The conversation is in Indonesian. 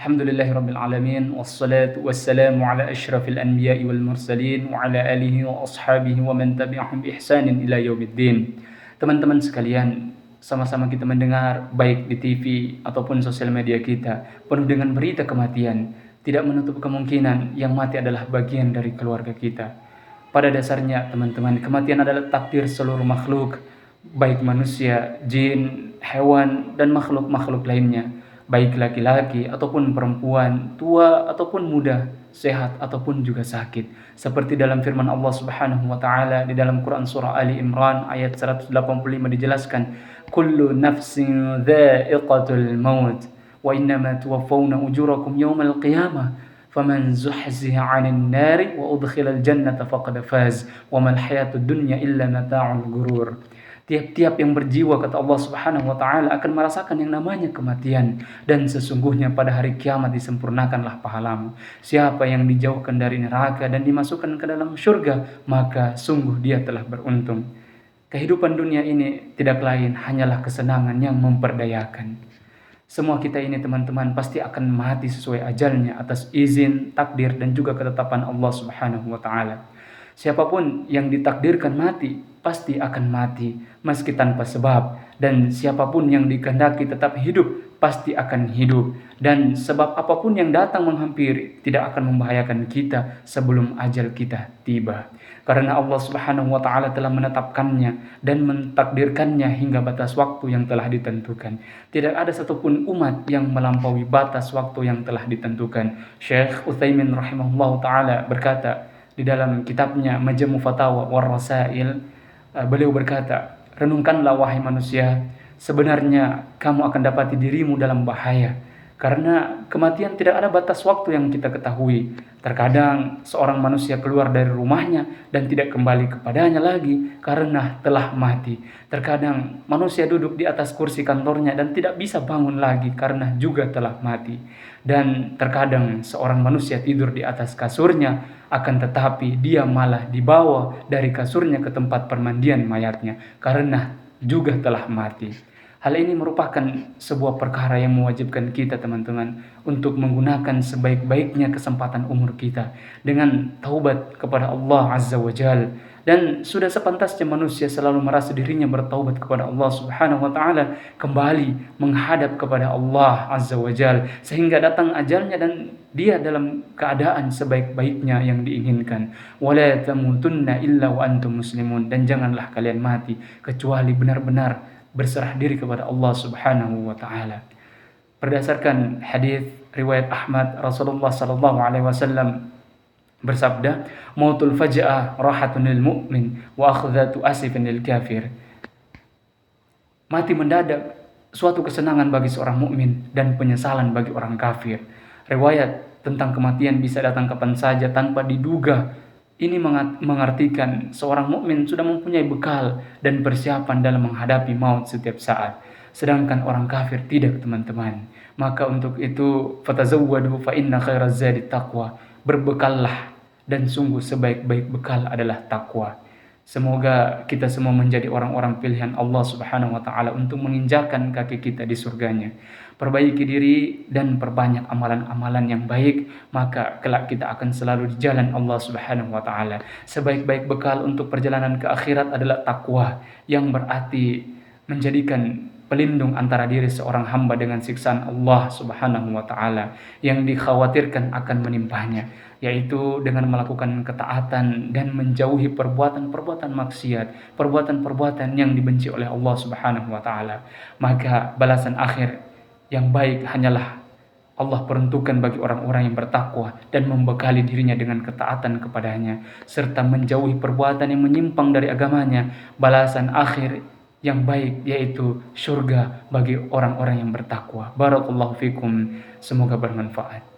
Alhamdulillahirabbil alamin wassalatu wassalamu ala asyrafil anbiya'i wal mursalin wa ala alihi wa ashabihi wa man tabi'ahum bi ihsanin ila yaumiddin. Teman-teman sekalian, sama-sama kita mendengar baik di TV ataupun sosial media kita penuh dengan berita kematian. Tidak menutup kemungkinan yang mati adalah bagian dari keluarga kita. Pada dasarnya teman-teman, kematian adalah takdir seluruh makhluk, baik manusia, jin, hewan, dan makhluk-makhluk lainnya, baik laki-laki ataupun perempuan, tua ataupun muda, sehat ataupun juga sakit. Seperti dalam firman Allah Subhanahu wa taala di dalam Quran surah Ali Imran ayat 185 dijelaskan, "Kullu nafsin dha'iqatul maut wa innama tuwaffawna ujurakum yawmal qiyamah. Faman zuhziha 'anil nari wa udkhilal jannata faqad faz wa mal hayatud dunya illa mata'ul ghurur." Tiap-tiap yang berjiwa, kata Allah Subhanahu wa taala, akan merasakan yang namanya kematian, dan sesungguhnya pada hari kiamat disempurnakanlah pahalamu. Siapa yang dijauhkan dari neraka dan dimasukkan ke dalam surga, maka sungguh dia telah beruntung. Kehidupan dunia ini tidak lain hanyalah kesenangan yang memperdayakan. Semua kita ini teman-teman pasti akan mati sesuai ajalnya atas izin, takdir, dan juga ketetapan Allah Subhanahu wa taala. Siapapun yang ditakdirkan mati, pasti akan mati, meski tanpa sebab. Dan siapapun yang dikehendaki tetap hidup, pasti akan hidup. Dan sebab apapun yang datang menghampiri, tidak akan membahayakan kita sebelum ajal kita tiba. Karena Allah Subhanahu wa ta'ala telah menetapkannya dan mentakdirkannya hingga batas waktu yang telah ditentukan. Tidak ada satupun umat yang melampaui batas waktu yang telah ditentukan. Syekh Utsaimin rahimahullah ta'ala berkata, di dalam kitabnya Majmu' Fatawa war Rasail, beliau berkata, renungkanlah wahai manusia, sebenarnya kamu akan dapati dirimu dalam bahaya, karena kematian tidak ada batas waktu yang kita ketahui. Terkadang seorang manusia keluar dari rumahnya dan tidak kembali kepadanya lagi karena telah mati. Terkadang manusia duduk di atas kursi kantornya dan tidak bisa bangun lagi karena juga telah mati. Dan terkadang seorang manusia tidur di atas kasurnya, akan tetapi dia malah dibawa dari kasurnya ke tempat permandian mayatnya karena juga telah mati. Hal ini merupakan sebuah perkara yang mewajibkan kita teman-teman untuk menggunakan sebaik-baiknya kesempatan umur kita dengan taubat kepada Allah Azza wa Jal. Dan sudah sepantasnya manusia selalu merasa dirinya bertaubat kepada Allah Subhanahu wa ta'ala, kembali menghadap kepada Allah Azza wa Jal, sehingga datang ajalnya dan dia dalam keadaan sebaik-baiknya yang diinginkan. Wala tamutunna illa wa antum muslimun, dan janganlah kalian mati kecuali benar-benar berserah diri kepada Allah Subhanahu wa taala. Berdasarkan hadis riwayat Ahmad, Rasulullah sallallahu alaihi wasallam bersabda, "Mautul faja'ah rahatun lil mu'min wa akhdhatu asifin lil kafir." Mati mendadak suatu kesenangan bagi seorang mukmin dan penyesalan bagi orang kafir. Riwayat tentang kematian bisa datang kapan saja tanpa diduga. Ini mengartikan seorang mukmin sudah mempunyai bekal dan persiapan dalam menghadapi maut setiap saat. Sedangkan orang kafir tidak, teman-teman. Maka untuk itu, fatazawwadu fa inna khairaz zadi taqwa. Berbekallah, dan sungguh sebaik-baik bekal adalah takwa. Semoga kita semua menjadi orang-orang pilihan Allah Subhanahu wa ta'ala untuk menginjakan kaki kita di surganya. Perbaiki diri dan perbanyak amalan-amalan yang baik, maka kelak kita akan selalu di jalan Allah Subhanahu wa ta'ala. Sebaik-baik bekal untuk perjalanan ke akhirat adalah takwa, yang berarti menjadikan pelindung antara diri seorang hamba dengan siksaan Allah Subhanahu wa ta'ala yang dikhawatirkan akan menimpanya, yaitu dengan melakukan ketaatan dan menjauhi perbuatan-perbuatan maksiat, perbuatan-perbuatan yang dibenci oleh Allah Subhanahu wa ta'ala. Maka balasan akhir yang baik hanyalah Allah peruntukkan bagi orang-orang yang bertakwa dan membekali dirinya dengan ketaatan kepadanya serta menjauhi perbuatan yang menyimpang dari agamanya. Balasan akhir yang baik yaitu surga bagi orang-orang yang bertakwa. Barakallahu fikum, semoga bermanfaat.